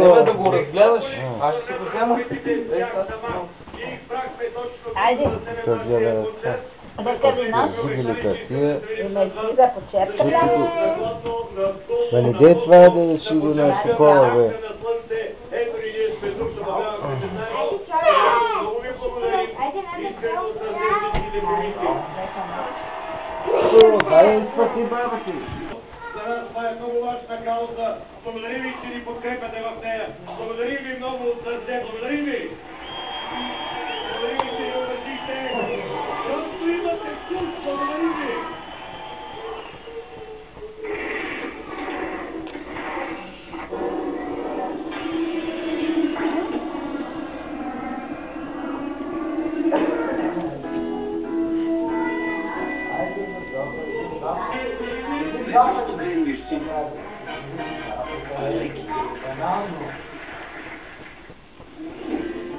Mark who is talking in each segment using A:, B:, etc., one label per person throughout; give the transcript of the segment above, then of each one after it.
A: Не да го разгледаш, аз ще го взема.
B: Айде.
C: Той гледа това.
B: Нека ви нас.
C: Зигалика тия.
B: Име за почерка.
C: Да не дей това да си го нещо такова, бе. Дай спаси баба си.
D: За нас това е много важна кауза. Благодарим ви, че ни подкрепяте в нея. Благодарим ви много от сърце. Благодарим ви. Благодарим ви, че ни уважите. Както имате вкус, благодарим ви.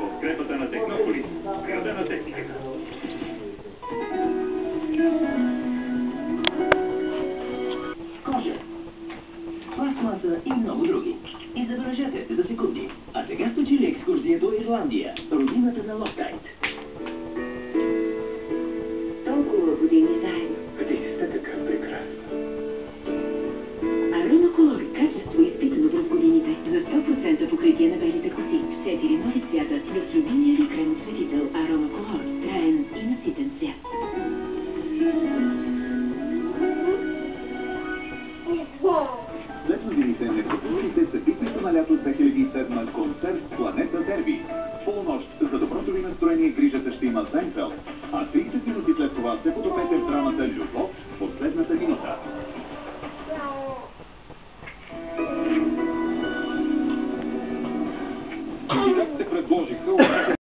D: Подкрепата на Технополис, града на техниката. Кожа, пластмаса и много други. И забележете за секунди. А сега случили екскурзия до Ирландия, родината на Локтайт.
E: Толкова години заедно.
D: Ти сте така прекрасна.
E: Аромаколор. Качество изпитано през годините. За 100% покритие на белите коси. В 4 нови цвята. Плюс любимия ви крем осветител. Аромаколор. Траен и наситен цвят.
D: След новините не пропускайте събитието на лято 2007 концерт Планета Дерби. Полунощ за доброто ви настроение и грижата ще има Сайнфелд, а 30 минути след това се потопете в драмата Любов в последната минута. Как се предложиха